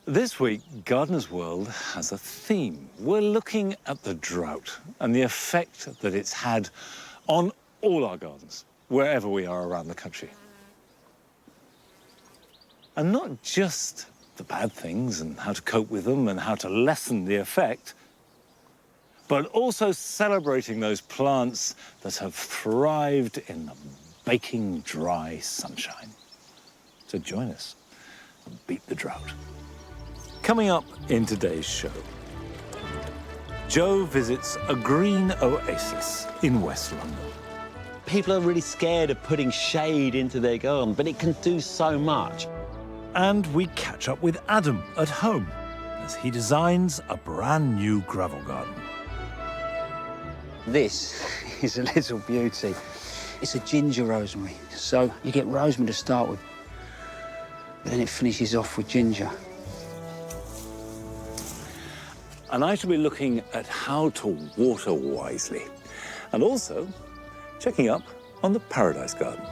This week, Gardener's World has a theme. We're looking at the drought and the effect that it's had on all our gardens, wherever we are around the country. And not just the bad things and how to cope with them and how to lessen the effect, but also celebrating those plants that have thrived in the baking dry sunshine. So join us and beat the drought. Coming up in today's show, Joe visits a green oasis in West London. People are really scared of putting shade into their garden, but it can do so much. And we catch up with Adam at home as he designs a brand new gravel garden. This is a little beauty. It's a ginger rosemary. So you get rosemary to start with, but then it finishes off with ginger. And I shall be looking at how to water wisely and also checking up on the Paradise Garden.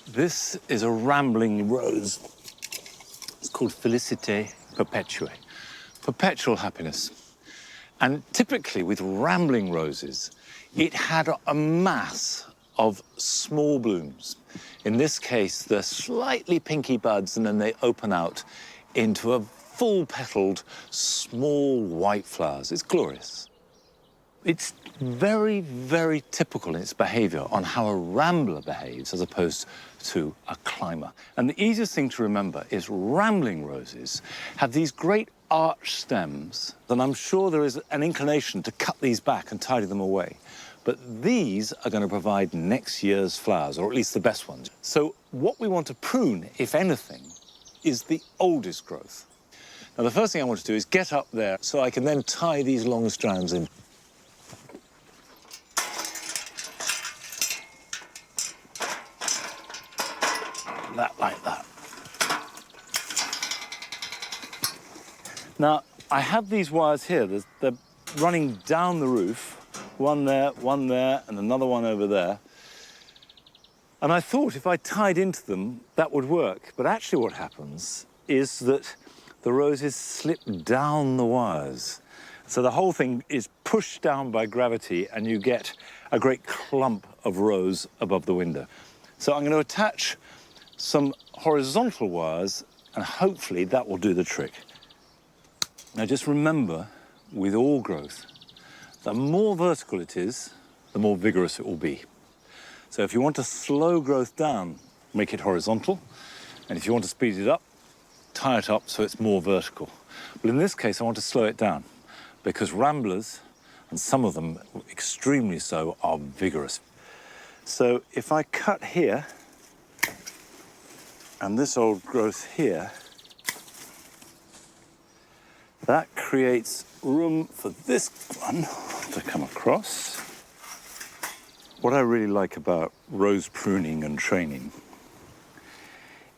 This is a rambling rose. It's called Félicité perpetuae, perpetual happiness. And typically with rambling roses, it had a mass of small blooms. In this case, they're slightly pinky buds and then they open out into a full-petaled, small white flowers. It's glorious. It's very, very typical in its behavior on how a rambler behaves as opposed to a climber. And the easiest thing to remember is rambling roses have these great arch stems, and I'm sure there is an inclination to cut these back and tidy them away. But these are going to provide next year's flowers, or at least the best ones. So what we want to prune, if anything, is the oldest growth. Now, the first thing I want to do is get up there so I can then tie these long strands in. That like that. Now, I have these wires here. They're running down the roof. One there, and another one over there. And I thought if I tied into them, that would work. But actually what happens is that the roses slip down the wires. So the whole thing is pushed down by gravity, and you get a great clump of rose above the window. So I'm going to attach some horizontal wires, and hopefully that will do the trick. Now just remember, with all growth, the more vertical it is, the more vigorous it will be. So if you want to slow growth down, make it horizontal. And if you want to speed it up, tie it up so it's more vertical. But in this case, I want to slow it down because ramblers, and some of them extremely so, are vigorous. So if I cut here, and this old growth here, that creates room for this one to come across. What I really like about rose pruning and training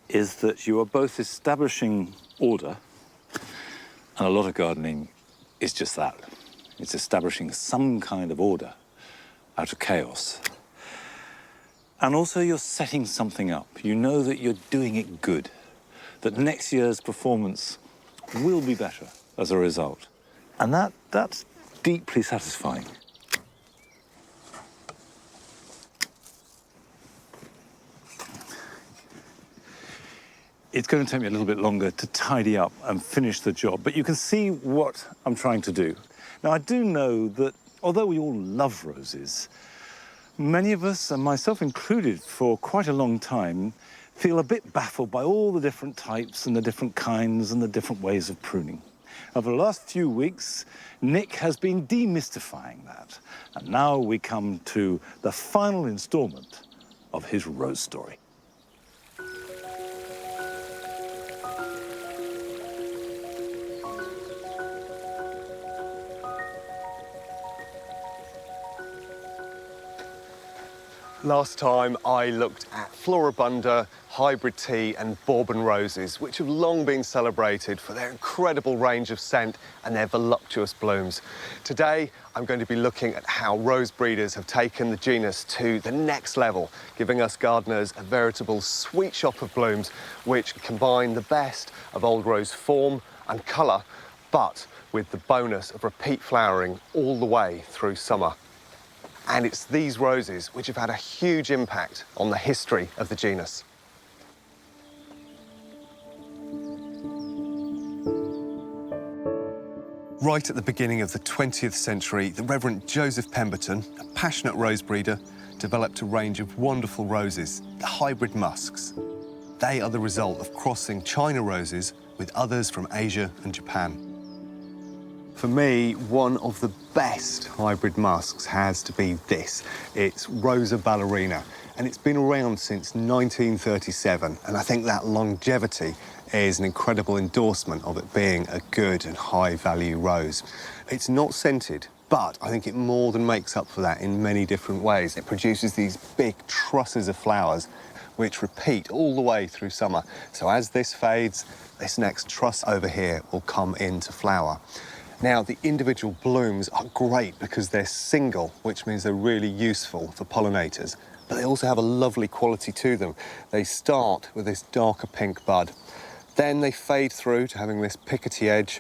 is that you are both establishing order, and a lot of gardening is just that. It's establishing some kind of order out of chaos. And also you're setting something up. You know that you're doing it good, that next year's performance will be better as a result. And that's deeply satisfying. It's going to take me a little bit longer to tidy up and finish the job, but you can see what I'm trying to do. Now, I do know that although we all love roses, many of us, and myself included for quite a long time, feel a bit baffled by all the different types and the different kinds and the different ways of pruning. Over the last few weeks, Nick has been demystifying that. And now we come to the final installment of his rose story. Last time I looked at Floribunda, hybrid tea and bourbon roses, which have long been celebrated for their incredible range of scent and their voluptuous blooms. Today I'm going to be looking at how rose breeders have taken the genus to the next level, giving us gardeners a veritable sweet shop of blooms which combine the best of old rose form and colour, but with the bonus of repeat flowering all the way through summer. And it's these roses which have had a huge impact on the history of the genus. Right at the beginning of the 20th century, the Reverend Joseph Pemberton, a passionate rose breeder, developed a range of wonderful roses, the hybrid musks. They are the result of crossing China roses with others from Asia and Japan. For me, one of the best hybrid musks has to be this. It's Rosa ballerina, and it's been around since 1937, and I think that longevity is an incredible endorsement of it being a good and high-value rose. It's not scented, but I think it more than makes up for that in many different ways. It produces these big trusses of flowers which repeat all the way through summer. So as this fades, this next truss over here will come into flower. Now, the individual blooms are great because they're single, which means they're really useful for pollinators, but they also have a lovely quality to them. They start with this darker pink bud, then they fade through to having this pickety edge,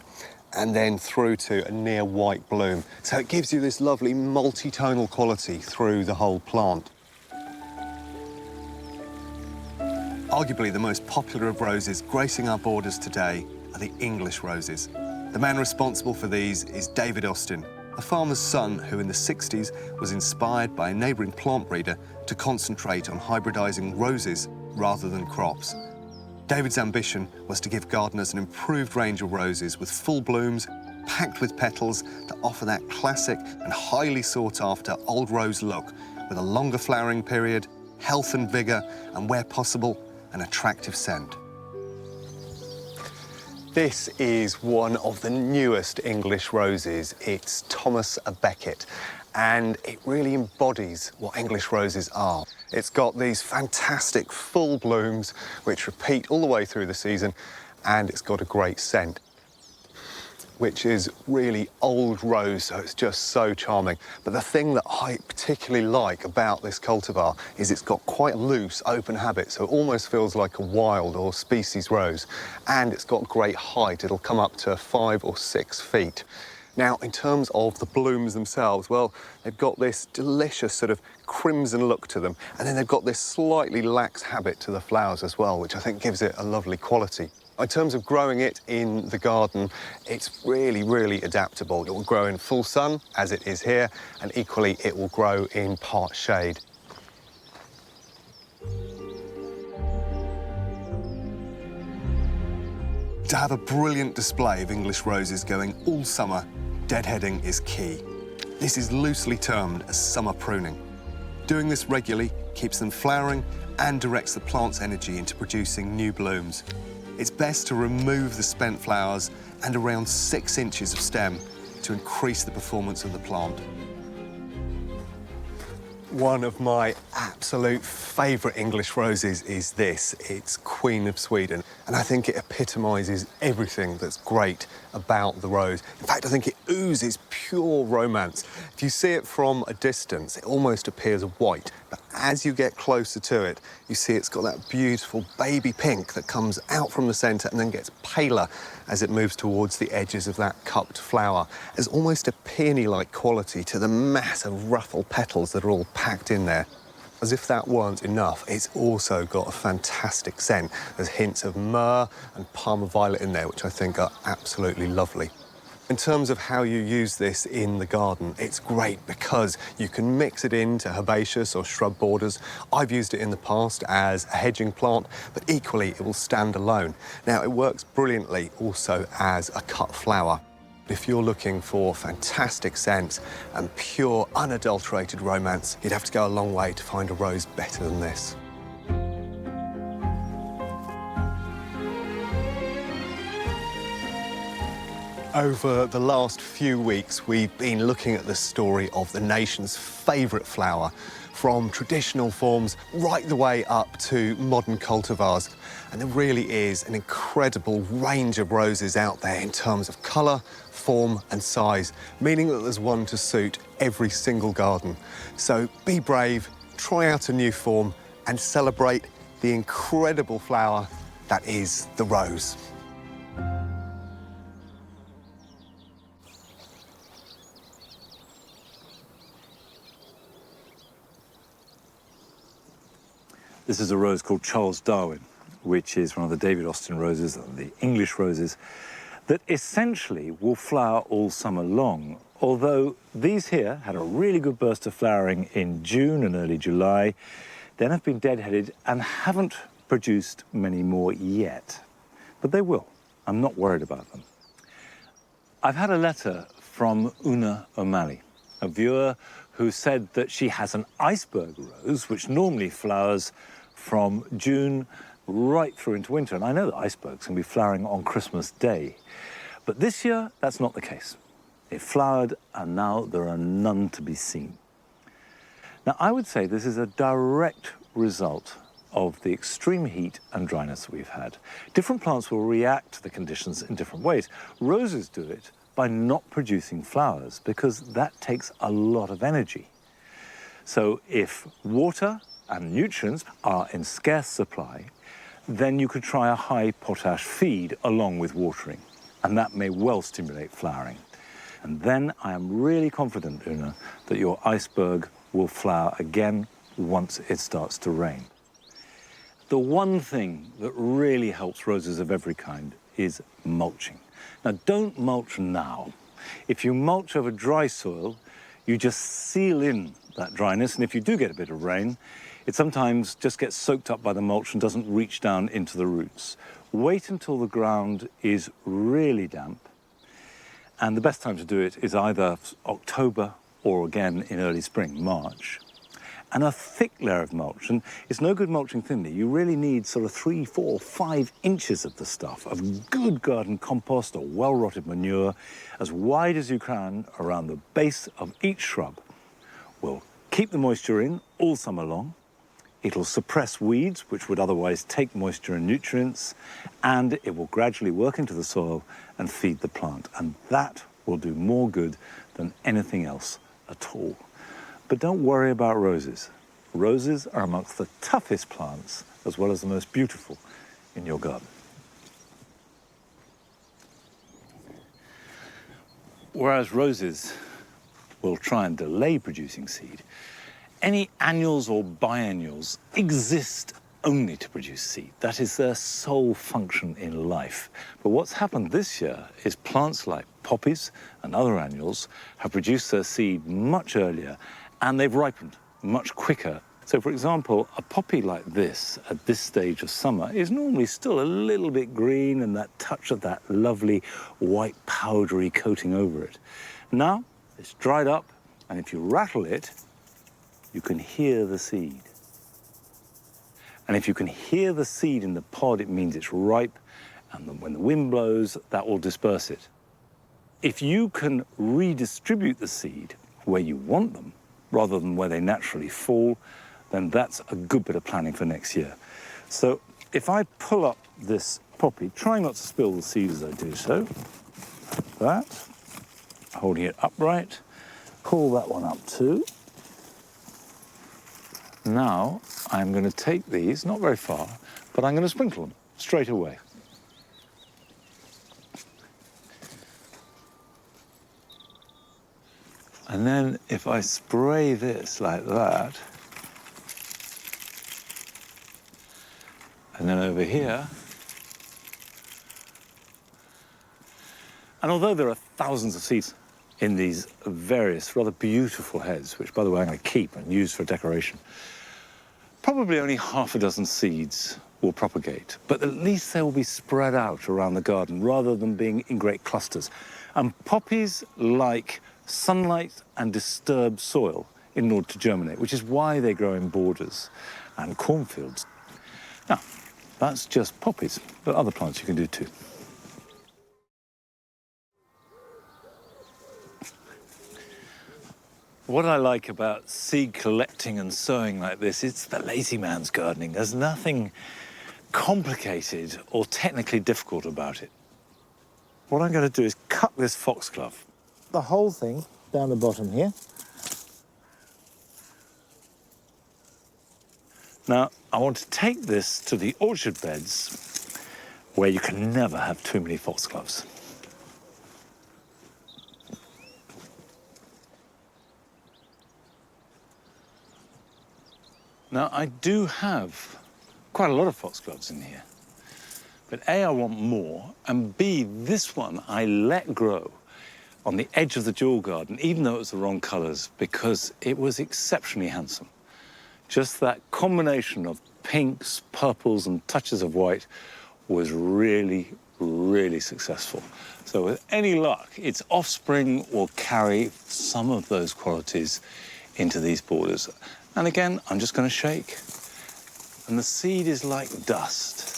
and then through to a near white bloom. So it gives you this lovely multi-tonal quality through the whole plant. Arguably the most popular of roses gracing our borders today are the English roses. The man responsible for these is David Austin, a farmer's son who in the 60s was inspired by a neighbouring plant breeder to concentrate on hybridising roses rather than crops. David's ambition was to give gardeners an improved range of roses with full blooms, packed with petals to offer that classic and highly sought-after old rose look with a longer flowering period, health and vigour, and where possible, an attractive scent. This is one of the newest English roses. It's Thomas à Becket, and it really embodies what English roses are. It's got these fantastic full blooms which repeat all the way through the season, and it's got a great scent, which is really old rose, so it's just so charming. But the thing that I particularly like about this cultivar is it's got quite a loose, open habit, so it almost feels like a wild or species rose. And it's got great height. It'll come up to 5 or 6 feet. Now, in terms of the blooms themselves, well, they've got this delicious sort of crimson look to them, and then they've got this slightly lax habit to the flowers as well, which I think gives it a lovely quality. In terms of growing it in the garden, it's really, really adaptable. It will grow in full sun, as it is here, and equally it will grow in part shade. To have a brilliant display of English roses going all summer, deadheading is key. This is loosely termed as summer pruning. Doing this regularly keeps them flowering and directs the plant's energy into producing new blooms. It's best to remove the spent flowers and around 6 inches of stem to increase the performance of the plant. One of my absolute favourite English roses is this. It's Queen of Sweden, and I think it epitomises everything that's great about the rose. In fact, I think it oozes pure romance. If you see it from a distance, it almost appears white, but as you get closer to it, you see it's got that beautiful baby pink that comes out from the centre and then gets paler as it moves towards the edges of that cupped flower. There's almost a peony-like quality to the massive ruffled petals that are all packed in there. As if that weren't enough, it's also got a fantastic scent. There's hints of myrrh and Parma violet in there, which I think are absolutely lovely. In terms of how you use this in the garden, it's great because you can mix it into herbaceous or shrub borders. I've used it in the past as a hedging plant, but equally it will stand alone. Now, it works brilliantly also as a cut flower. If you're looking for fantastic scents and pure, unadulterated romance, you'd have to go a long way to find a rose better than this. Over the last few weeks, we've been looking at the story of the nation's favourite flower, from traditional forms right the way up to modern cultivars. And there really is an incredible range of roses out there in terms of colour, form and size, meaning that there's one to suit every single garden. So be brave, try out a new form and celebrate the incredible flower that is the rose. This is a rose called Charles Darwin, which is one of the David Austin roses, the English roses, that essentially will flower all summer long. Although these here had a really good burst of flowering in June and early July, then have been deadheaded and haven't produced many more yet. But they will. I'm not worried about them. I've had a letter from Una O'Malley, a viewer who said that she has an iceberg rose, which normally flowers from June right through into winter. And I know that icebergs can be flowering on Christmas Day. But this year, that's not the case. It flowered, and now there are none to be seen. Now, I would say this is a direct result of the extreme heat and dryness that we've had. Different plants will react to the conditions in different ways. Roses do it by not producing flowers, because that takes a lot of energy. So if water and nutrients are in scarce supply, then you could try a high potash feed along with watering, and that may well stimulate flowering. And then I am really confident, Una, that your iceberg will flower again once it starts to rain. The one thing that really helps roses of every kind is mulching. Now, don't mulch now. If you mulch over dry soil, you just seal in that dryness, and if you do get a bit of rain, it sometimes just gets soaked up by the mulch and doesn't reach down into the roots. Wait until the ground is really damp, and the best time to do it is either October or again in early spring, March. And a thick layer of mulch, and it's no good mulching thinly. You really need sort of 3, 4, 5 inches of the stuff, of good garden compost or well-rotted manure, as wide as you can around the base of each shrub. Will keep the moisture in all summer long. It'll suppress weeds, which would otherwise take moisture and nutrients, and it will gradually work into the soil and feed the plant. And that will do more good than anything else at all. But don't worry about roses. Roses are amongst the toughest plants, as well as the most beautiful, in your garden. Whereas roses will try and delay producing seed, any annuals or biennials exist only to produce seed. That is their sole function in life. But what's happened this year is plants like poppies and other annuals have produced their seed much earlier, and they've ripened much quicker. So, for example, a poppy like this at this stage of summer is normally still a little bit green and that touch of that lovely white powdery coating over it. Now, it's dried up, and if you rattle it, you can hear the seed. And if you can hear the seed in the pod, it means it's ripe, and then when the wind blows, that will disperse it. If you can redistribute the seed where you want them, rather than where they naturally fall, then that's a good bit of planning for next year. So if I pull up this poppy, try not to spill the seed as I do so, like that, holding it upright, pull that one up too. Now I'm going to take these, not very far, but I'm going to sprinkle them straight away. And then if I spray this like that, and then over here, and although there are thousands of seeds in these various rather beautiful heads, which by the way I'm going to keep and use for decoration, probably only half a dozen seeds will propagate, but at least they will be spread out around the garden rather than being in great clusters. And poppies like sunlight and disturbed soil in order to germinate, which is why they grow in borders and cornfields. Now, that's just poppies, but other plants you can do too. What I like about seed collecting and sowing like this, it's the lazy man's gardening. There's nothing complicated or technically difficult about it. What I'm going to do is cut this foxglove. The whole thing down the bottom here. Now, I want to take this to the orchard beds where you can never have too many foxgloves. Now, I do have quite a lot of foxgloves in here. But A, I want more, and B, this one I let grow on the edge of the dual garden, even though it was the wrong colours, because it was exceptionally handsome. Just that combination of pinks, purples, and touches of white was really, really successful. So with any luck, its offspring will carry some of those qualities into these borders. And again, I'm just going to shake. And the seed is like dust.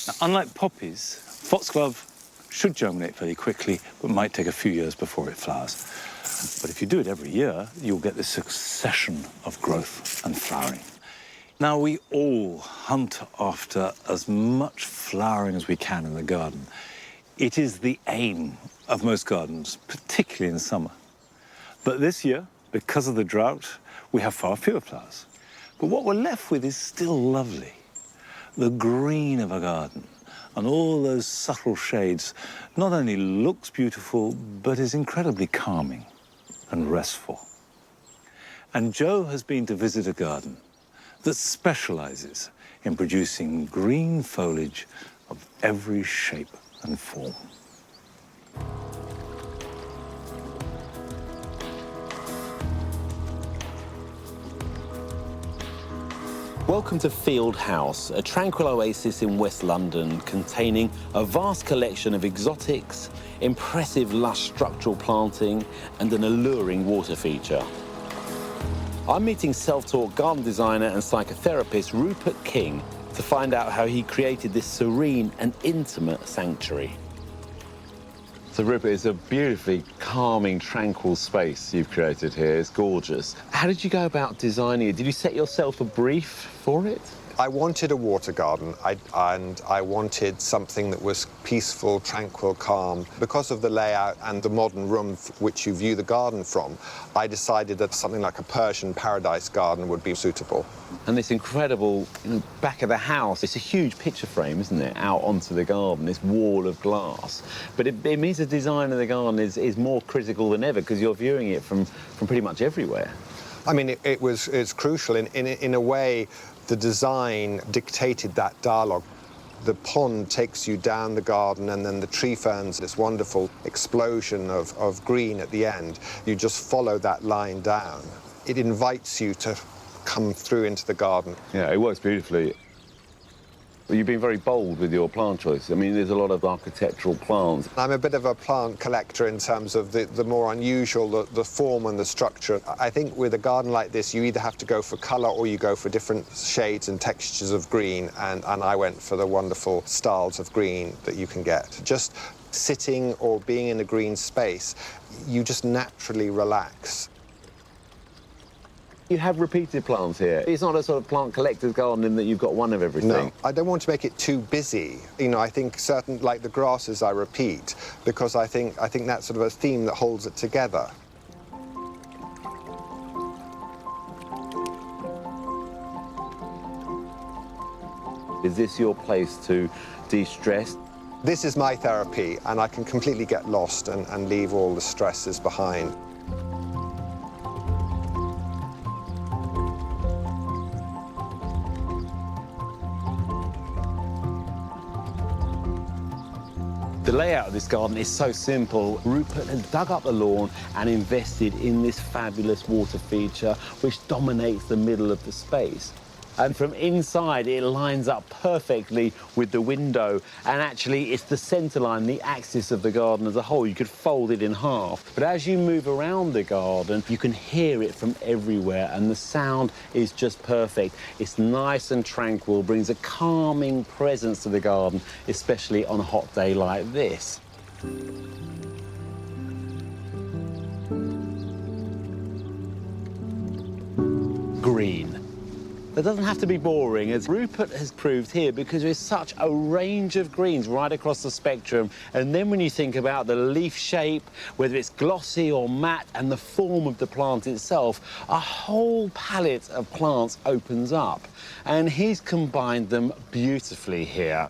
Now, unlike poppies, foxglove should germinate fairly quickly, but might take a few years before it flowers. But if you do it every year, you'll get this succession of growth and flowering. Now, we all hunt after as much flowering as we can in the garden. It is the aim of most gardens, particularly in summer. But this year, because of the drought, we have far fewer flowers. But what we're left with is still lovely. The green of a garden and all those subtle shades not only looks beautiful, but is incredibly calming and restful. And Joe has been to visit a garden that specializes in producing green foliage of every shape and form. Welcome to Field House, a tranquil oasis in West London containing a vast collection of exotics, impressive lush structural planting and an alluring water feature. I'm meeting self-taught garden designer and psychotherapist Rupert King to find out how he created this serene and intimate sanctuary. So Rupert, it's a beautifully calming, tranquil space you've created here. It's gorgeous. How did you go about designing it? Did you set yourself a brief for it? I wanted a water garden, and I wanted something that was peaceful, tranquil, calm. Because of the layout and the modern room which you view the garden from, I decided that something like a Persian paradise garden would be suitable. And this incredible back of the house, it's a huge picture frame, isn't it, out onto the garden, this wall of glass. But it means the design of the garden is more critical than ever because you're viewing it from pretty much everywhere. I mean, it's crucial. In a way, the design dictated that dialogue. The pond takes you down the garden, and then the tree ferns, this wonderful explosion of green at the end. You just follow that line down. It invites you to come through into the garden. Yeah, it works beautifully. You've been very bold with your plant choice. I mean, there's a lot of architectural plants. I'm a bit of a plant collector in terms of the more unusual, the form and the structure. I think with a garden like this, you either have to go for colour or you go for different shades and textures of green, and I went for the wonderful styles of green that you can get. Just sitting or being in a green space, you just naturally relax. You have repeated plants here. It's not a sort of plant collector's garden in that you've got one of everything. No, I don't want to make it too busy. You know, I think certain, like the grasses, I repeat, because I think that's sort of a theme that holds it together. Is this your place to de-stress? This is my therapy, and I can completely get lost and leave all the stresses behind. The layout of this garden is so simple. Rupert has dug up the lawn and invested in this fabulous water feature which dominates the middle of the space. And from inside, it lines up perfectly with the window. And actually, it's the centre line, the axis of the garden as a whole. You could fold it in half. But as you move around the garden, you can hear it from everywhere. And the sound is just perfect. It's nice and tranquil, brings a calming presence to the garden, especially on a hot day like this. Green. That doesn't have to be boring, as Rupert has proved here, because there's such a range of greens right across the spectrum. And then when you think about the leaf shape, whether it's glossy or matte, and the form of the plant itself, a whole palette of plants opens up. And he's combined them beautifully here.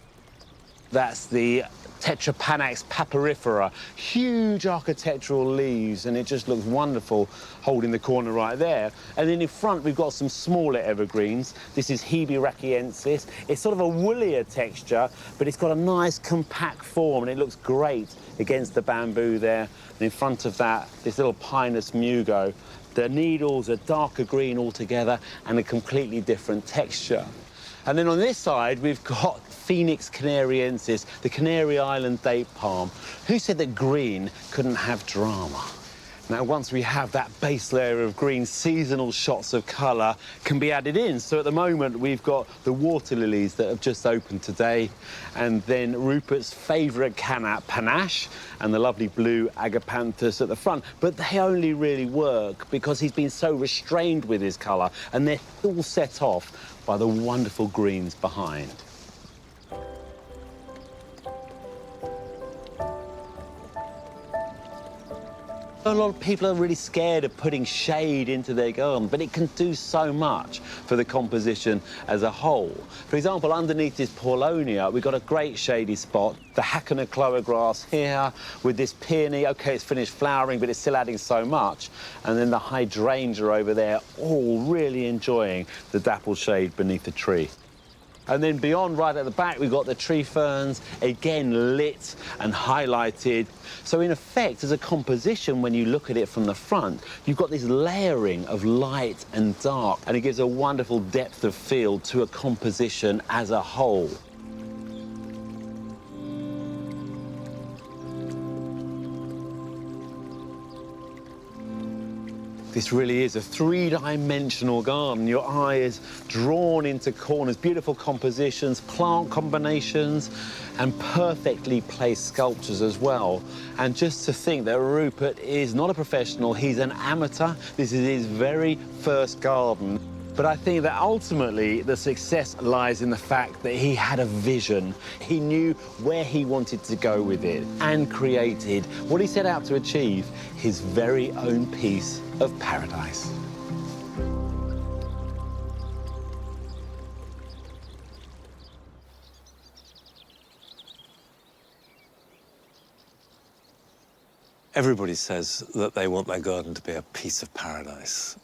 That's the Tetrapanax papyrifera, huge architectural leaves, and it just looks wonderful holding the corner right there. And then in front, we've got some smaller evergreens. This is Hebe rachiensis. It's sort of a woollier texture, but it's got a nice compact form, and it looks great against the bamboo there. And in front of that, this little Pinus mugo. The needles are darker green altogether and a completely different texture. And then on this side, we've got Phoenix canariensis, the Canary Island date palm. Who said that green couldn't have drama? Now, once we have that base layer of green, seasonal shots of colour can be added in. So at the moment, we've got the water lilies that have just opened today, and then Rupert's favourite canna, panache, and the lovely blue agapanthus at the front. But they only really work because he's been so restrained with his colour, and they're all set off by the wonderful greens behind. A lot of people are really scared of putting shade into their garden, but it can do so much for the composition as a whole. For example, underneath this Paulonia, we've got a great shady spot, the Hackana grass here, with this peony. OK, it's finished flowering, but it's still adding so much. And then the hydrangea over there, all really enjoying the dappled shade beneath the tree. And then beyond, right at the back, we've got the tree ferns, again lit and highlighted. So in effect, as a composition, when you look at it from the front, you've got this layering of light and dark, and it gives a wonderful depth of field to a composition as a whole. This really is a three-dimensional garden. Your eye is drawn into corners, beautiful compositions, plant combinations, and perfectly placed sculptures as well. And just to think that Rupert is not a professional, he's an amateur. This is his very first garden. But I think that ultimately the success lies in the fact that he had a vision. He knew where he wanted to go with it and created what he set out to achieve, his very own piece of paradise. Everybody says that they want their garden to be a piece of paradise.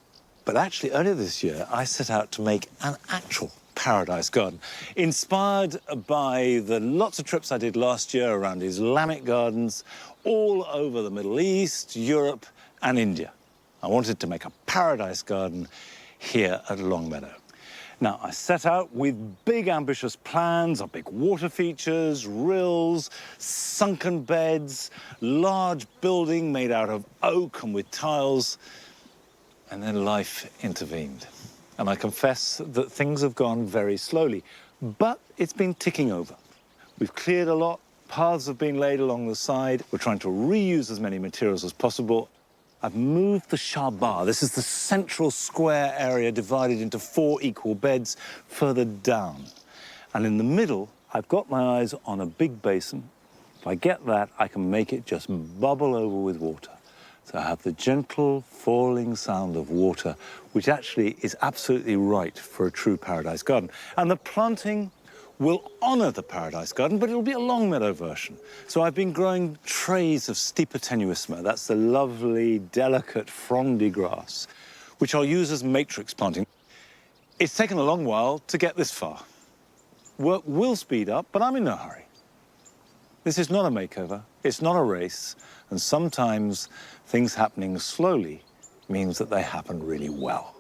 But actually, earlier this year, I set out to make an actual paradise garden, inspired by the lots of trips I did last year around Islamic gardens all over the Middle East, Europe, and India. I wanted to make a paradise garden here at Longmeadow. Now, I set out with big, ambitious plans of big water features, rills, sunken beds, large building made out of oak and with tiles. And then life intervened. And I confess that things have gone very slowly, but it's been ticking over. We've cleared a lot, paths have been laid along the side. We're trying to reuse as many materials as possible. I've moved the Shabar. This is the central square area divided into 4 equal beds further down. And in the middle, I've got my eyes on a big basin. If I get that, I can make it just bubble over with water. So I have the gentle falling sound of water, which actually is absolutely right for a true paradise garden. And the planting will honour the paradise garden, but it'll be a Longmeadow version. So I've been growing trays of Stipa tenuissima. That's the lovely, delicate, frondy grass, which I'll use as matrix planting. It's taken a long while to get this far. Work will speed up, but I'm in no hurry. This is not a makeover, it's not a race, and sometimes things happening slowly means that they happen really well.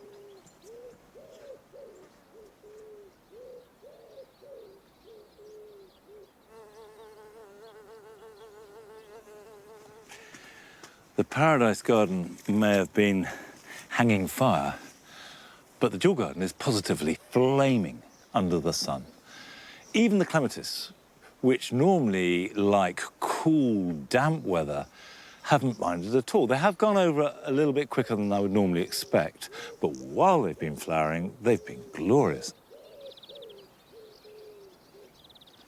The Paradise Garden may have been hanging fire, but the dual garden is positively flaming under the sun. Even the clematis, which normally like cool, damp weather, haven't minded at all. They have gone over a little bit quicker than I would normally expect, but while they've been flowering, they've been glorious.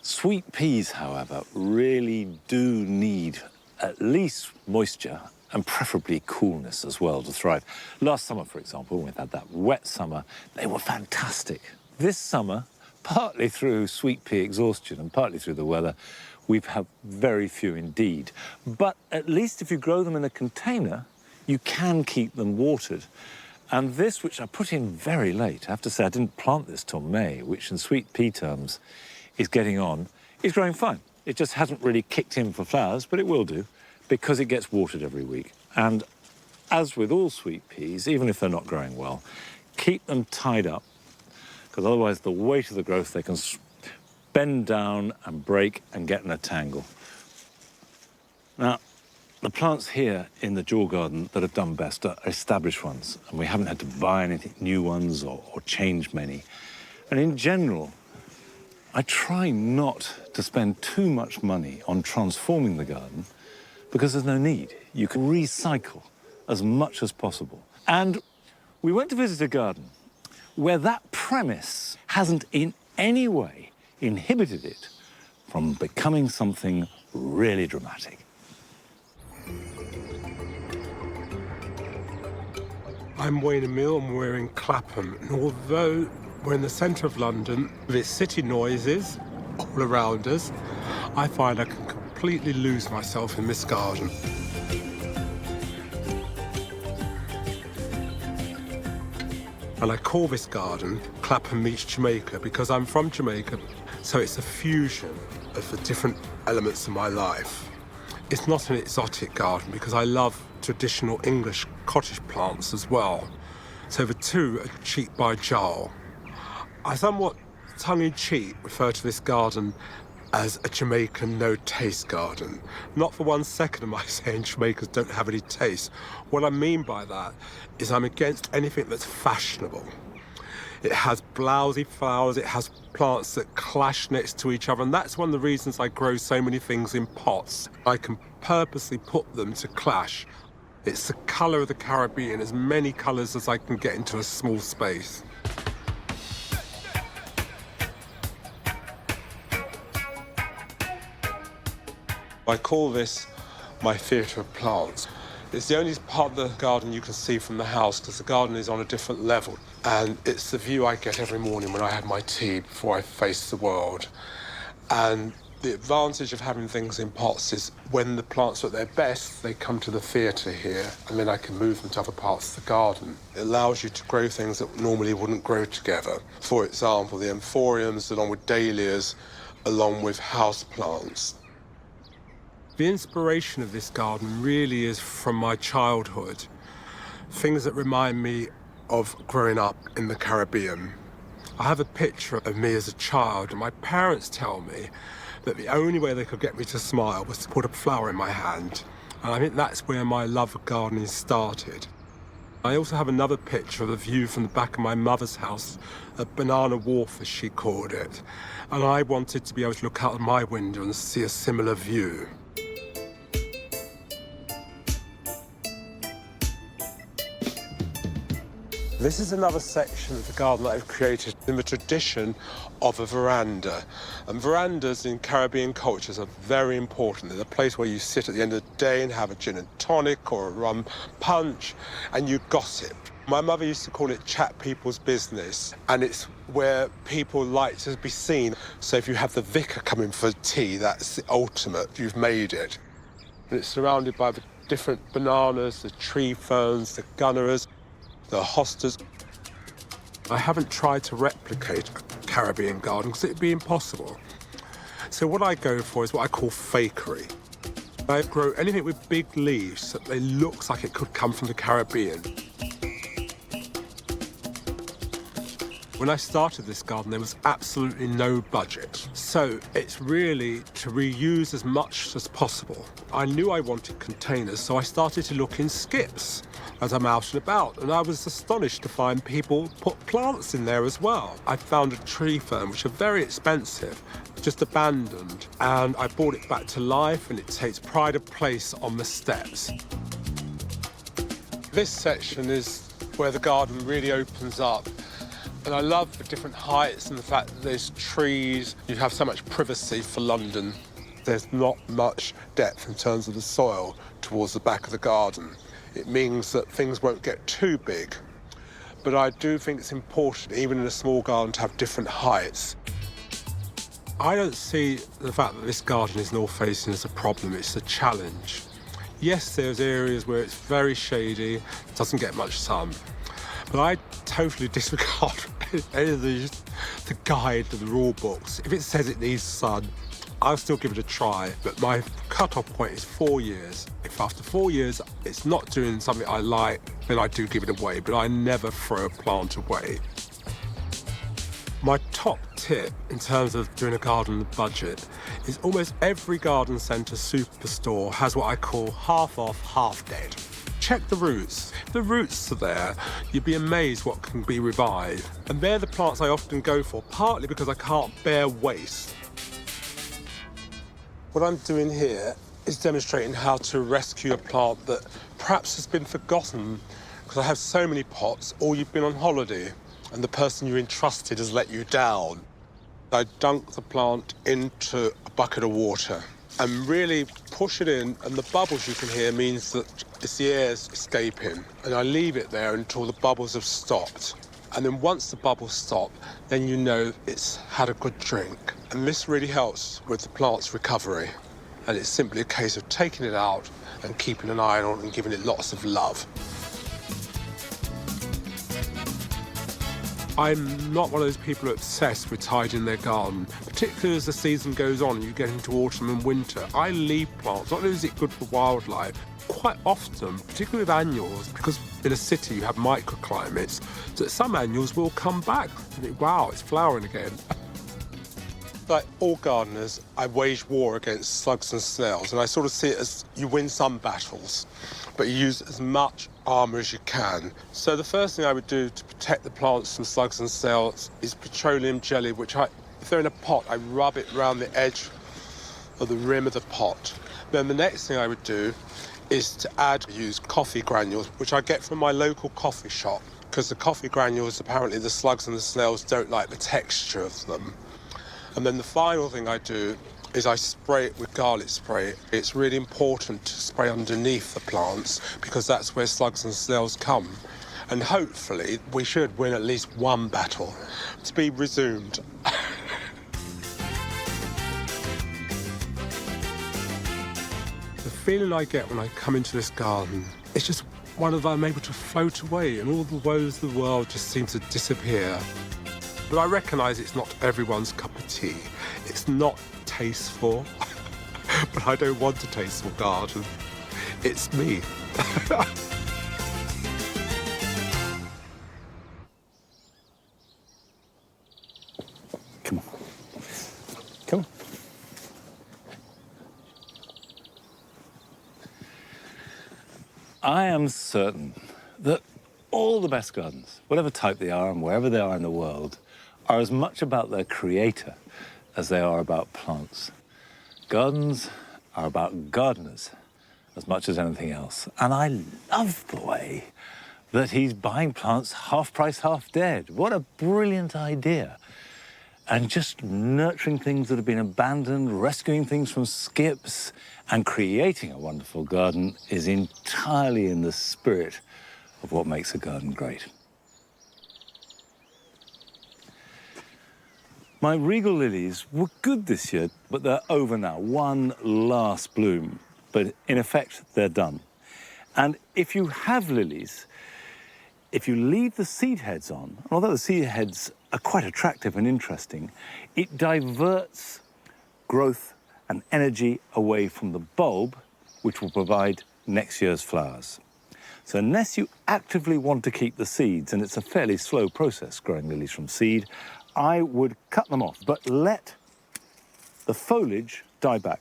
Sweet peas, however, really do need at least moisture and preferably coolness as well to thrive. Last summer, for example, when we had that wet summer, they were fantastic. This summer, partly through sweet pea exhaustion and partly through the weather, we've had very few indeed. But at least if you grow them in a container, you can keep them watered. And this, which I put in very late, I have to say I didn't plant this till May, which in sweet pea terms is getting on, is growing fine. It just hasn't really kicked in for flowers, but it will do, because it gets watered every week. And as with all sweet peas, even if they're not growing well, keep them tied up, because otherwise the weight of the growth, they can bend down and break and get in a tangle. Now, the plants here in the dual garden that have done best are established ones, and we haven't had to buy anything new ones or change many. And in general, I try not to spend too much money on transforming the garden because there's no need. You can recycle as much as possible. And we went to visit a garden where that premise hasn't in any way inhibited it from becoming something really dramatic. I'm Wayne Emile and we're in Clapham. And although we're in the centre of London, with its city noises all around us, I find I can completely lose myself in this garden. And I call this garden Clapham meets Jamaica because I'm from Jamaica, so it's a fusion of the different elements of my life. It's not an exotic garden because I love traditional English cottage plants as well. So the two are cheek by jowl. I somewhat tongue-in-cheek refer to this garden as a Jamaican no-taste garden. Not for 1 second am I saying Jamaicans don't have any taste. What I mean by that is I'm against anything that's fashionable. It has blousy flowers, it has plants that clash next to each other, and that's one of the reasons I grow so many things in pots. I can purposely put them to clash. It's the colour of the Caribbean, as many colours as I can get into a small space. I call this my theatre of plants. It's the only part of the garden you can see from the house because the garden is on a different level. And it's the view I get every morning when I have my tea before I face the world. And the advantage of having things in pots is when the plants are at their best, they come to the theatre here, and then I can move them to other parts of the garden. It allows you to grow things that normally wouldn't grow together. For example, the anthuriums along with dahlias, along with house plants. The inspiration of this garden really is from my childhood. Things that remind me of growing up in the Caribbean. I have a picture of me as a child, and my parents tell me that the only way they could get me to smile was to put a flower in my hand. And I think that's where my love of gardening started. I also have another picture of the view from the back of my mother's house, a banana wharf as she called it. And I wanted to be able to look out of my window and see a similar view. This is another section of the garden that I've created in the tradition of a veranda. And verandas in Caribbean cultures are very important. They're a place where you sit at the end of the day and have a gin and tonic or a rum punch, and you gossip. My mother used to call it chat people's business, and it's where people like to be seen. So if you have the vicar coming for tea, that's the ultimate. You've made it. And it's surrounded by the different bananas, the tree ferns, the gunneras, the hostas. I haven't tried to replicate a Caribbean garden because it'd be impossible. So what I go for is what I call fakery. I grow anything with big leaves that they looks like it could come from the Caribbean. When I started this garden, there was absolutely no budget. So it's really to reuse as much as possible. I knew I wanted containers, so I started to look in skips as I'm out and about. And I was astonished to find people put plants in there as well. I found a tree fern, which are very expensive, just abandoned. And I brought it back to life, and it takes pride of place on the steps. This section is where the garden really opens up. And I love the different heights and the fact that there's trees. You have so much privacy for London. There's not much depth in terms of the soil towards the back of the garden. It means that things won't get too big. But I do think it's important, even in a small garden, to have different heights. I don't see the fact that this garden is north-facing as a problem. It's a challenge. Yes, there's areas where it's very shady, doesn't get much sun. But I totally disregard any of the guide and the rule books. If it says it needs sun, I'll still give it a try. But my cut-off point is 4 years. If after 4 years it's not doing something I like, then I do give it away. But I never throw a plant away. My top tip in terms of doing a garden budget is almost every garden centre superstore has what I call half off, half dead. Check the roots. If the roots are there, you'd be amazed what can be revived. And they're the plants I often go for, partly because I can't bear waste. What I'm doing here is demonstrating how to rescue a plant that perhaps has been forgotten because I have so many pots, or you've been on holiday and the person you entrusted has let you down. I dunk the plant into a bucket of water and really push it in, and the bubbles you can hear means that it's the air's escaping. And I leave it there until the bubbles have stopped. And then once the bubbles stop, then you know it's had a good drink. And this really helps with the plant's recovery. And it's simply a case of taking it out and keeping an eye on it and giving it lots of love. I'm not one of those people who are obsessed with tidying their garden, particularly as the season goes on and you get into autumn and winter. I leave plants. Not only is it good for wildlife, quite often, particularly with annuals, because in a city you have microclimates, that some annuals will come back and think, wow, it's flowering again. Like all gardeners, I wage war against slugs and snails, and I sort of see it as you win some battles, but you use as much armour as you can. So the first thing I would do to protect the plants from slugs and snails is petroleum jelly, which if they're in a pot, I rub it around the edge of the rim of the pot. Then the next thing I would do is to use coffee granules, which I get from my local coffee shop, because the coffee granules, apparently the slugs and the snails don't like the texture of them. And then the final thing I do is I spray it with garlic spray. It's really important to spray underneath the plants because that's where slugs and snails come. And hopefully we should win at least one battle. To be resumed. The feeling I get when I come into this garden, it's just one of I'm able to float away and all the woes of the world just seem to disappear. But I recognise it's not everyone's cup of tea. It's not tasteful, but I don't want a tasteful garden. It's me. Come on. Come on. I am certain that all the best gardens, whatever type they are and wherever they are in the world, are as much about their creator as they are about plants. Gardens are about gardeners as much as anything else. And I love the way that he's buying plants half price, half dead. What a brilliant idea. And just nurturing things that have been abandoned, rescuing things from skips, and creating a wonderful garden is entirely in the spirit of what makes a garden great. My regal lilies were good this year, but they're over now. One last bloom, but in effect, they're done. And if you have lilies, if you leave the seed heads on, although the seed heads are quite attractive and interesting, it diverts growth and energy away from the bulb, which will provide next year's flowers. So unless you actively want to keep the seeds, and it's a fairly slow process growing lilies from seed, I would cut them off, but let the foliage die back.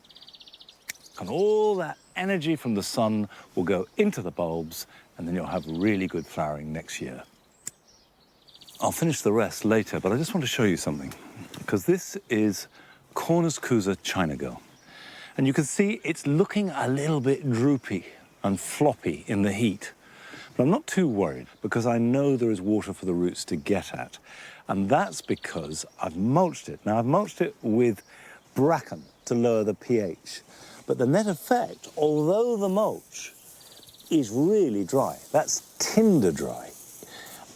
And all that energy from the sun will go into the bulbs, and then you'll have really good flowering next year. I'll finish the rest later, but I just want to show you something, because this is Cornuscusa China Girl. And you can see it's looking a little bit droopy and floppy in the heat. But I'm not too worried, because I know there is water for the roots to get at. And that's because I've mulched it. Now, I've mulched it with bracken to lower the pH. But the net effect, although the mulch is really dry, that's tinder dry,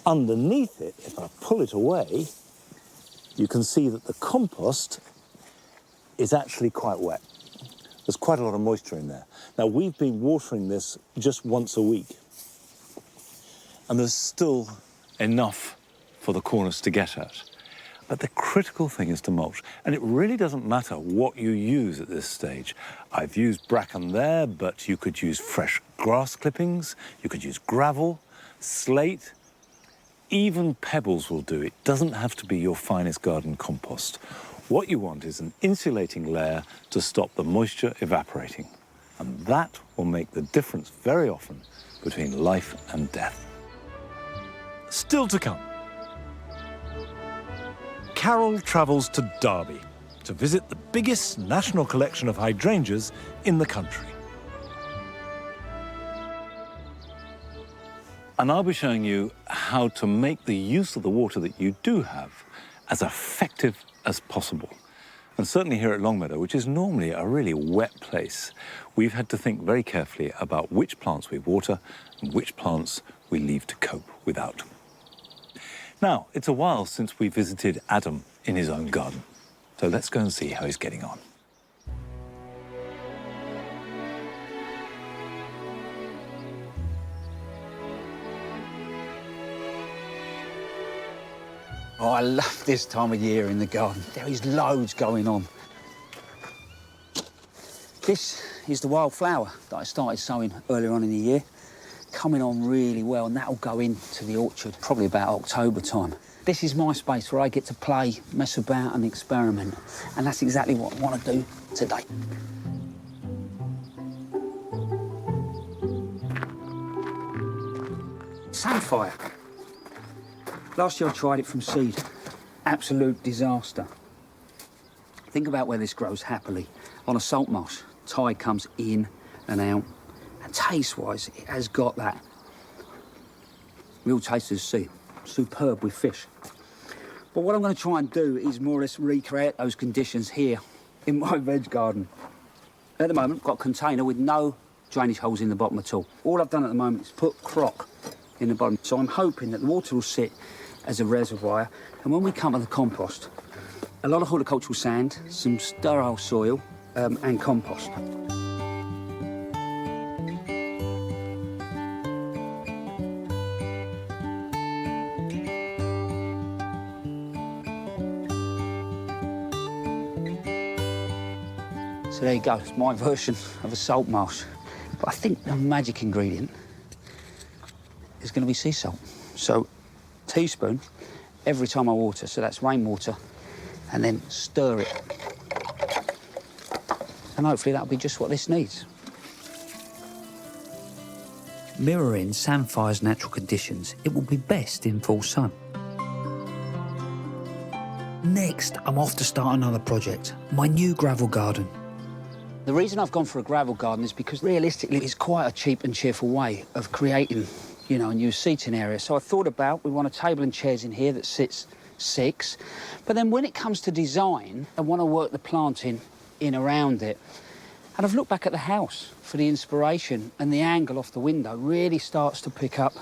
underneath it, if I pull it away, you can see that the compost is actually quite wet. There's quite a lot of moisture in there. Now, we've been watering this just once a week, and there's still enough for the corners to get at. But the critical thing is to mulch, and it really doesn't matter what you use at this stage. I've used bracken there, but you could use fresh grass clippings, you could use gravel, slate, even pebbles will do. It doesn't have to be your finest garden compost. What you want is an insulating layer to stop the moisture evaporating. And that will make the difference very often between life and death. Still to come. Carol travels to Derby to visit the biggest national collection of hydrangeas in the country. And I'll be showing you how to make the use of the water that you do have as effective as possible. And certainly here at Longmeadow, which is normally a really wet place, we've had to think very carefully about which plants we water and which plants we leave to cope without. Now, it's a while since we visited Adam in his own garden, so let's go and see how he's getting on. Oh, I love this time of year in the garden. There is loads going on. This is the wildflower that I started sowing earlier on in the year. Coming on really well, and that'll go into the orchard probably about October time. This is my space where I get to play, mess about and experiment, and that's exactly what I want to do today. Samphire. Last year I tried it from seed. Absolute disaster. Think about where this grows happily. On a salt marsh, tide comes in and out. And taste-wise, it has got that real taste of the sea. Superb with fish. But what I'm going to try and do is more or less recreate those conditions here in my veg garden. At the moment, I've got a container with no drainage holes in the bottom at all. All I've done at the moment is put crock in the bottom. So I'm hoping that the water will sit as a reservoir. And when we come to the compost, a lot of horticultural sand, some sterile soil, and compost. So there you go, it's my version of a salt marsh. But I think the magic ingredient is going to be sea salt. So, teaspoon every time I water, so that's rainwater, and then stir it. And hopefully that'll be just what this needs. Mirroring Samphire's natural conditions, it will be best in full sun. Next, I'm off to start another project, my new gravel garden. The reason I've gone for a gravel garden is because realistically it's quite a cheap and cheerful way of creating, you know, a new seating area. So I thought about, we want a table and chairs in here that sits 6. But then when it comes to design, I want to work the planting in around it. And I've looked back at the house for the inspiration, and the angle off the window really starts to pick up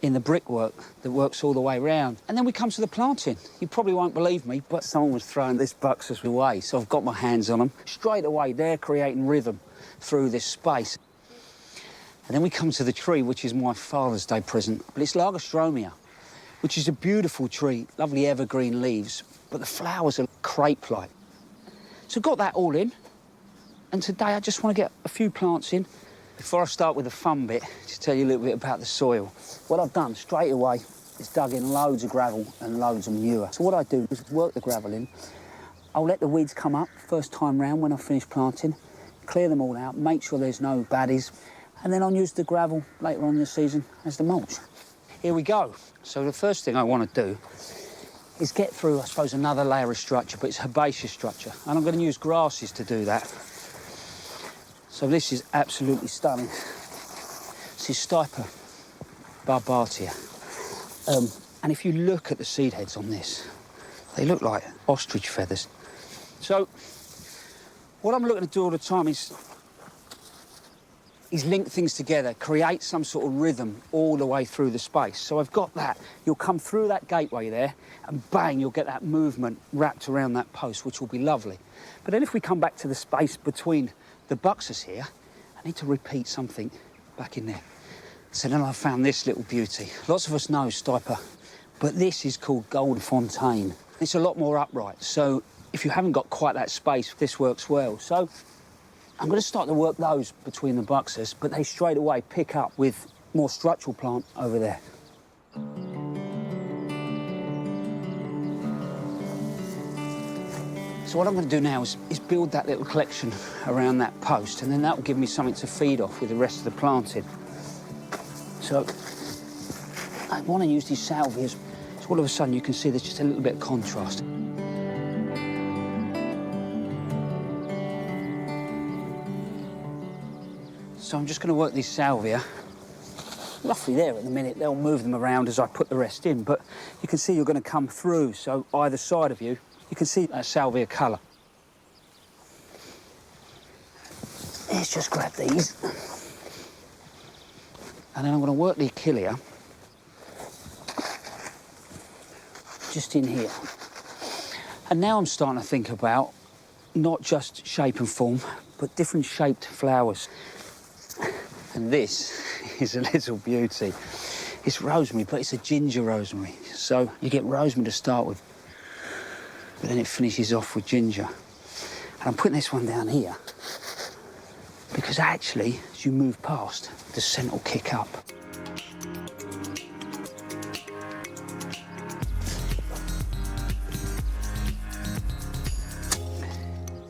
in the brickwork that works all the way round. And then we come to the planting. You probably won't believe me, but someone was throwing this buxus away, so I've got my hands on them. Straight away, they're creating rhythm through this space. And then we come to the tree, which is my Father's Day present, but it's Lagerstromia, which is a beautiful tree, lovely evergreen leaves, but the flowers are crepe-like. So got that all in, and today I just want to get a few plants in Before I start with the fun bit, just tell you a little bit about the soil. What I've done straight away is dug in loads of gravel and loads of manure. So what I do is work the gravel in. I'll let the weeds come up first time round when I finish planting, clear them all out, make sure there's no baddies, and then I'll use the gravel later on in the season as the mulch. Here we go. So the first thing I want to do is get through, I suppose, another layer of structure, but it's herbaceous structure. And I'm going to use grasses to do that. So this is absolutely stunning. This is Stipa barbatia. And if you look at the seed heads on this, they look like ostrich feathers. So what I'm looking to do all the time is link things together, create some sort of rhythm all the way through the space. So I've got that. You'll come through that gateway there, and bang, you'll get that movement wrapped around that post, which will be lovely. But then if we come back to the space between the buxus here, I need to repeat something back in there. So then I found this little beauty. Lots of us know Stipa, but this is called Gold Fontaine. It's a lot more upright, so if you haven't got quite that space, this works well. So I'm going to start to work those between the buxus, but they straight away pick up with more structural plant over there. So what I'm going to do now is build that little collection around that post, and then that will give me something to feed off with the rest of the planting. So I want to use these salvias, so all of a sudden you can see there's just a little bit of contrast. So I'm just going to work these salvia, roughly there at the minute. They'll move them around as I put the rest in, but you can see you're going to come through, so either side of you, you can see that salvia colour. Let's just grab these. And then I'm going to work the achillea just in here. And now I'm starting to think about not just shape and form, but different shaped flowers. And this is a little beauty. It's rosemary, but it's a ginger rosemary. So you get rosemary to start with, but then it finishes off with ginger. And I'm putting this one down here because actually, as you move past, the scent will kick up.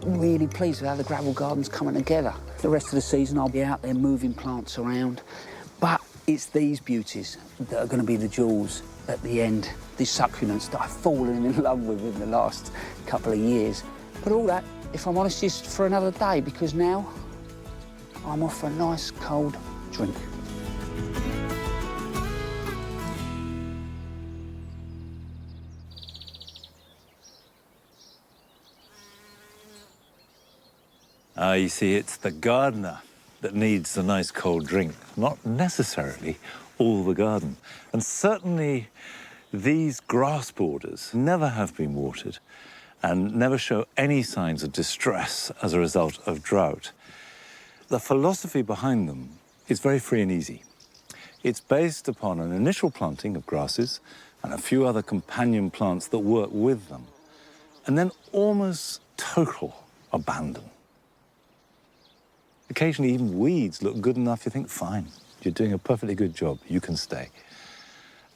I'm really pleased with how the gravel garden's coming together. The rest of the season I'll be out there moving plants around, but it's these beauties that are going to be the jewels at the end, these succulents that I've fallen in love with in the last couple of years. But all that, if I'm honest, is for another day, because now I'm off for a nice cold drink. You see, it's the gardener that needs a nice cold drink, not necessarily all the garden. And certainly these grass borders never have been watered and never show any signs of distress as a result of drought. The philosophy behind them is very free and easy. It's based upon an initial planting of grasses and a few other companion plants that work with them, and then almost total abandon. Occasionally, even weeds look good enough, you think, fine, you're doing a perfectly good job, you can stay.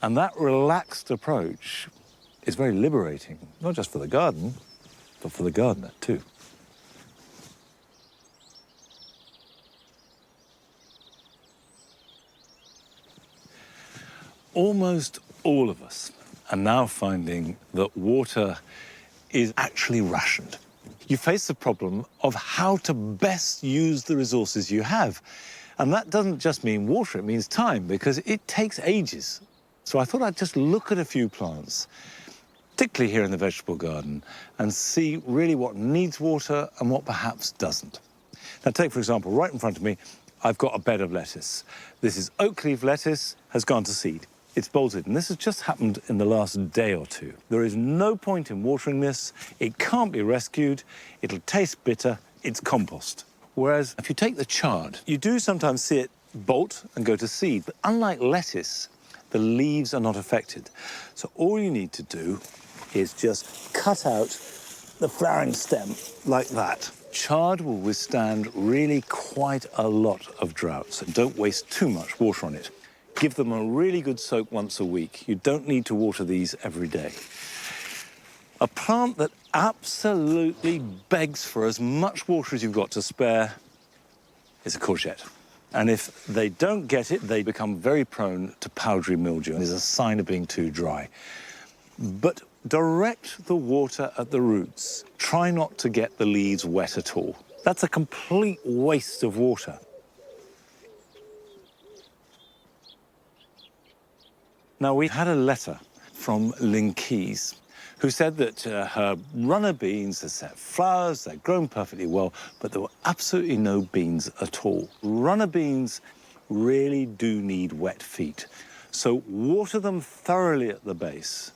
And that relaxed approach is very liberating, not just for the garden, but for the gardener, too. Almost all of us are now finding that water is actually rationed. You face the problem of how to best use the resources you have. And that doesn't just mean water, it means time, because it takes ages. So I thought I'd just look at a few plants, particularly here in the vegetable garden, and see really what needs water and what perhaps doesn't. Now take, for example, right in front of me, I've got a bed of lettuce. This is oak leaf lettuce, has gone to seed. It's bolted, and this has just happened in the last day or two. There is no point in watering this. It can't be rescued. It'll taste bitter. It's compost. Whereas if you take the chard, you do sometimes see it bolt and go to seed. But unlike lettuce, the leaves are not affected. So all you need to do is just cut out the flowering stem like that. chard will withstand really quite a lot of drought, so don't waste too much water on it. Give them a really good soak once a week. You don't need to water these every day. A plant that absolutely begs for as much water as you've got to spare is a courgette. And if they don't get it, they become very prone to powdery mildew. It's a sign of being too dry. But direct the water at the roots. Try not to get the leaves wet at all. That's a complete waste of water. Now, we had a letter from Linkeys, who said that her runner beans had set flowers, they'd grown perfectly well, but there were absolutely no beans at all. Runner beans really do need wet feet. So water them thoroughly at the base,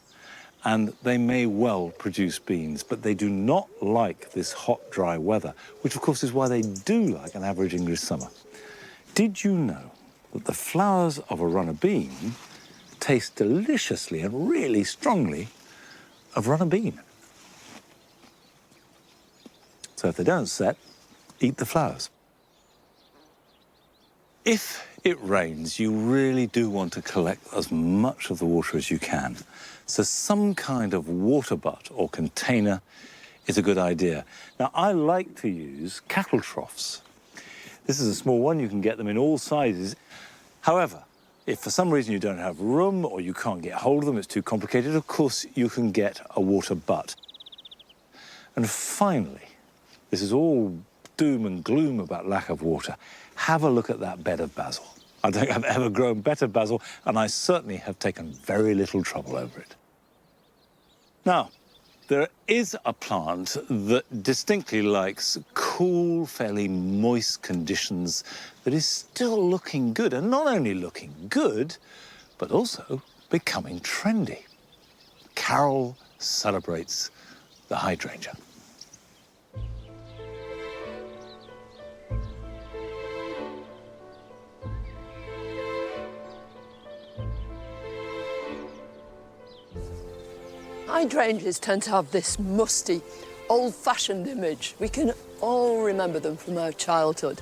and they may well produce beans, but they do not like this hot, dry weather, which of course is why they do like an average English summer. Did you know that the flowers of a runner bean taste deliciously and really strongly of runner bean? So if they don't set, eat the flowers. If it rains, you really do want to collect as much of the water as you can. So some kind of water butt or container is a good idea. Now, I like to use cattle troughs. This is a small one, you can get them in all sizes. However, if for some reason you don't have room or you can't get hold of them, it's too complicated, of course you can get a water butt. And finally, this is all doom and gloom about lack of water. Have a look at that bed of basil. I don't think I've ever grown better basil, and I certainly have taken very little trouble over it. Now, there is a plant that distinctly likes cool, fairly moist conditions that is still looking good, and not only looking good, but also becoming trendy. Carol celebrates the hydrangea. Hydrangeas tend to have this musty, old-fashioned image. We can all remember them from our childhood.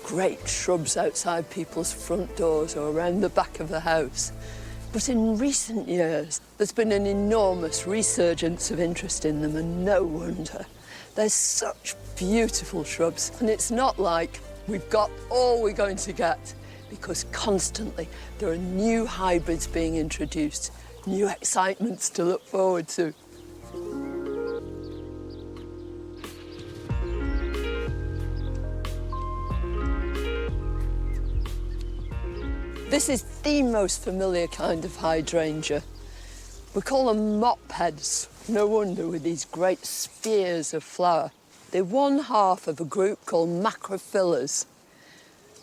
Great shrubs outside people's front doors or around the back of the house. But in recent years, there's been an enormous resurgence of interest in them, and no wonder. They're such beautiful shrubs, and it's not like we've got all we're going to get, because constantly there are new hybrids being introduced, new excitements to look forward to. This is the most familiar kind of hydrangea. We call them mop heads. No wonder, with these great spheres of flower. They're one half of a group called macrophyllars.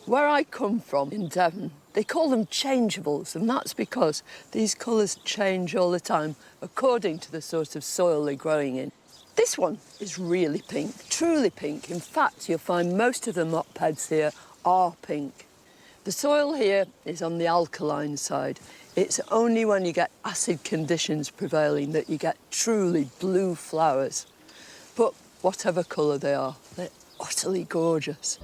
Where I come from, in Devon, they call them changeables, and that's because these colours change all the time according to the sort of soil they're growing in. This one is really pink, truly pink. In fact, you'll find most of the mop heads here are pink. The soil here is on the alkaline side. It's only when you get acid conditions prevailing that you get truly blue flowers. But whatever colour they are, they're utterly gorgeous.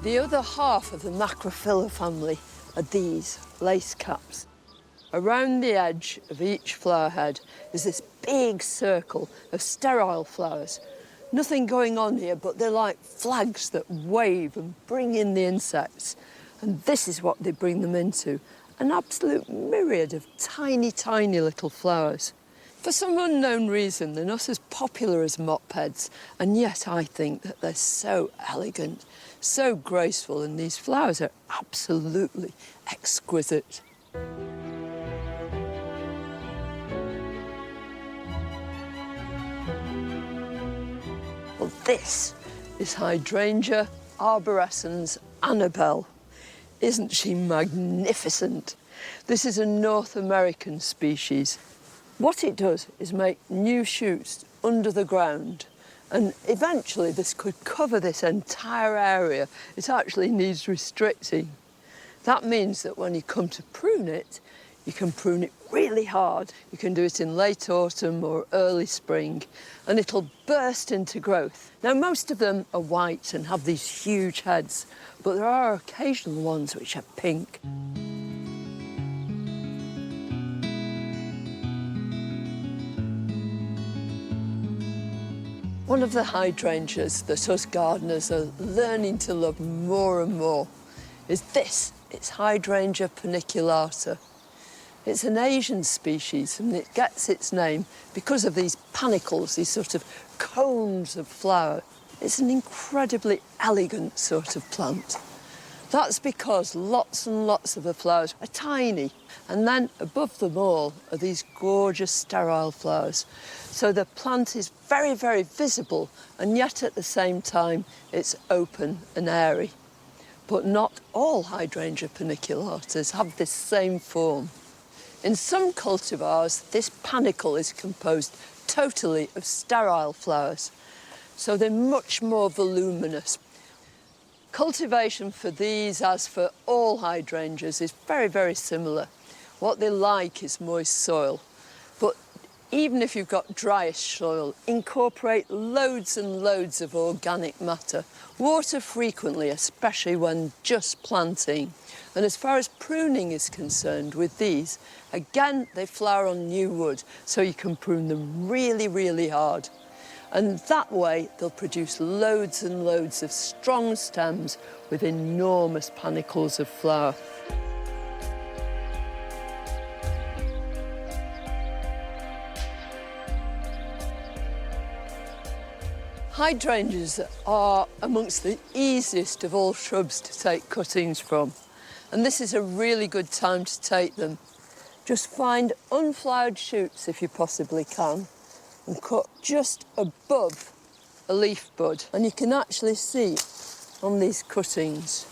The other half of the macrophylla family are these lace caps. Around the edge of each flower head is this big circle of sterile flowers. Nothing going on here, but they're like flags that wave and bring in the insects. And this is what they bring them into, an absolute myriad of tiny, tiny little flowers. For some unknown reason, they're not as popular as mop heads, and yet I think that they're so elegant, so graceful, and these flowers are absolutely exquisite. Well, this is Hydrangea arborescens Annabelle. Isn't she magnificent? This is a North American species. What it does is make new shoots under the ground, and eventually this could cover this entire area. It actually needs restricting. That means that when you come to prune it, You can prune it really hard. You can do it in late autumn or early spring, and it'll burst into growth. Now, most of them are white and have these huge heads, but there are occasional ones which are pink. One of the hydrangeas that us gardeners are learning to love more and more is this. It's Hydrangea paniculata. It's an Asian species, and it gets its name because of these panicles, these sort of cones of flower. It's an incredibly elegant sort of plant. That's because lots and lots of the flowers are tiny, and then above them all are these gorgeous sterile flowers. So the plant is very, very visible, and yet at the same time it's open and airy. But not all Hydrangea paniculatas have this same form. In some cultivars, this panicle is composed totally of sterile flowers, so they're much more voluminous. Cultivation for these, as for all hydrangeas, is very, very similar. What they like is moist soil. But even if you've got dryish soil, incorporate loads and loads of organic matter. Water frequently, especially when just planting. And as far as pruning is concerned with these, again, they flower on new wood, so you can prune them really, really hard. And that way, they'll produce loads and loads of strong stems with enormous panicles of flower. Hydrangeas are amongst the easiest of all shrubs to take cuttings from. And this is a really good time to take them. Just find unflowered shoots if you possibly can, and cut just above a leaf bud. And you can actually see on these cuttings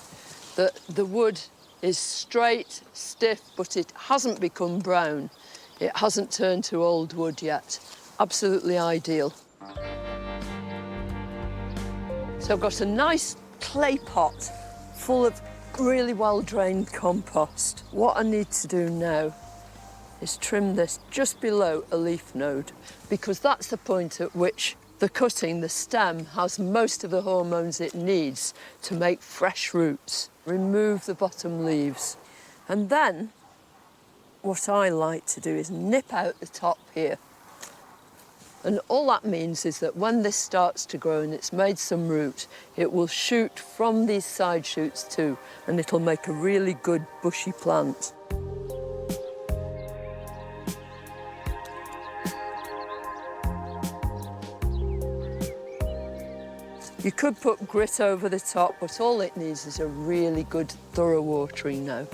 that the wood is straight, stiff, but it hasn't become brown. It hasn't turned to old wood yet. Absolutely ideal. So I've got a nice clay pot full of really well-drained compost. What I need to do now is trim this just below a leaf node, because that's the point at which the cutting, the stem, has most of the hormones it needs to make fresh roots. Remove the bottom leaves. And then what I like to do is nip out the top here. And all that means is that when this starts to grow and it's made some root, it will shoot from these side shoots too, and it'll make a really good bushy plant. You could put grit over the top, but all it needs is a really good thorough watering now.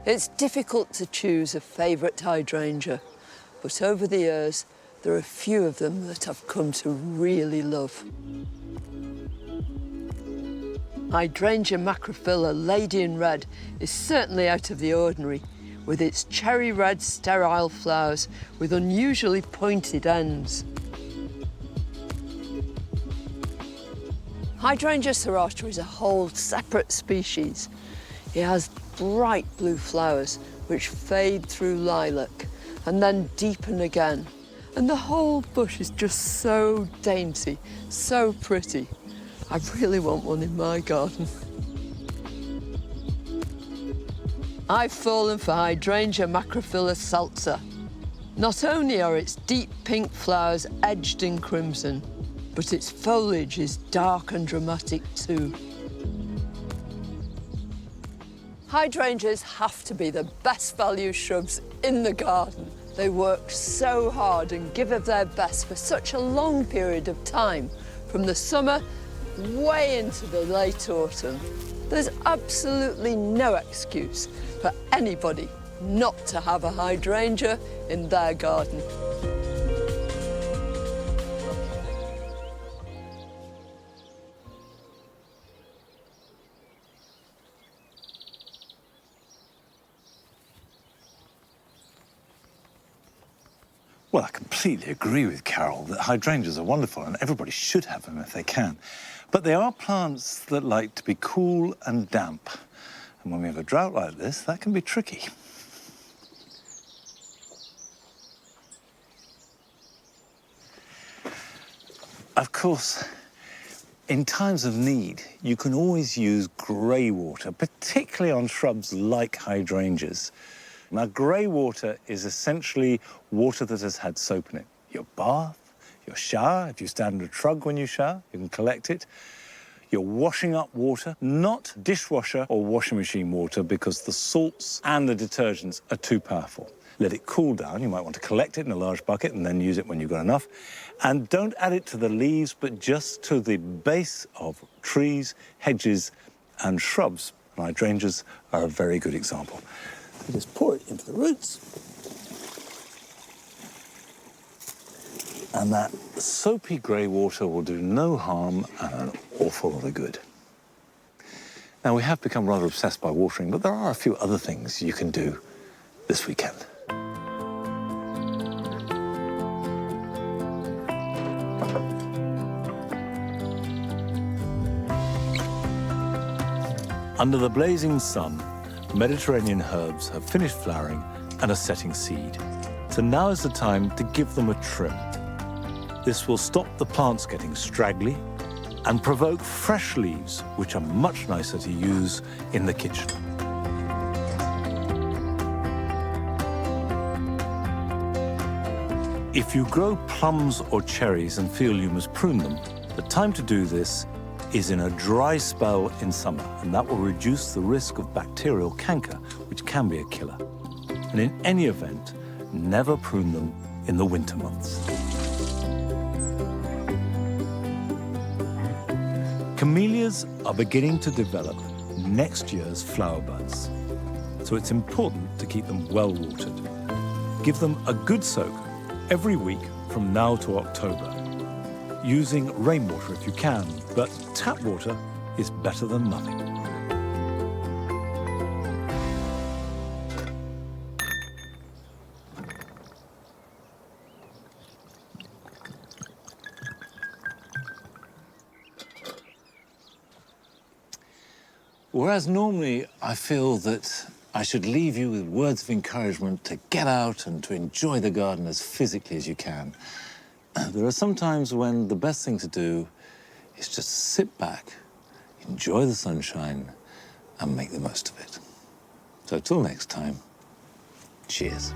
It's difficult to choose a favourite hydrangea, but over the years, there are a few of them that I've come to really love. Hydrangea macrophylla, lady in red, is certainly out of the ordinary, with its cherry red sterile flowers with unusually pointed ends. Hydrangea serrata is a whole separate species. It has bright blue flowers which fade through lilac and then deepen again. And the whole bush is just so dainty, so pretty. I really want one in my garden. I've fallen for Hydrangea macrophylla salsa. Not only are its deep pink flowers edged in crimson, but its foliage is dark and dramatic too. Hydrangeas have to be the best value shrubs in the garden. They work so hard and give of their best for such a long period of time, from the summer way into the late autumn. There's absolutely no excuse for anybody not to have a hydrangea in their garden. Well, I completely agree with Carol that hydrangeas are wonderful and everybody should have them if they can. But they are plants that like to be cool and damp. And when we have a drought like this, that can be tricky. Of course, in times of need, you can always use grey water, particularly on shrubs like hydrangeas. Now, grey water is essentially water that has had soap in it. Your bath, your shower, if you stand in a trug when you shower, you can collect it. You're washing up water, not dishwasher or washing machine water, because the salts and the detergents are too powerful. Let it cool down. You might want to collect it in a large bucket and then use it when you've got enough. And don't add it to the leaves, but just to the base of trees, hedges, and shrubs. And hydrangeas are a very good example. You just pour it into the roots. And that soapy grey water will do no harm and an awful lot of good. Now, we have become rather obsessed by watering, but there are a few other things you can do this weekend. Under the blazing sun, Mediterranean herbs have finished flowering and are setting seed. So now is the time to give them a trim. This will stop the plants getting straggly and provoke fresh leaves, which are much nicer to use in the kitchen. If you grow plums or cherries and feel you must prune them, the time to do this is in a dry spell in summer, and that will reduce the risk of bacterial canker, which can be a killer. And in any event, never prune them in the winter months. Camellias are beginning to develop next year's flower buds, so it's important to keep them well watered. Give them a good soak every week from now to October, using rainwater if you can, but tap water is better than nothing. Whereas normally I feel that I should leave you with words of encouragement to get out and to enjoy the garden as physically as you can, there are some times when the best thing to do is just sit back, enjoy the sunshine, and make the most of it. So till next time, cheers.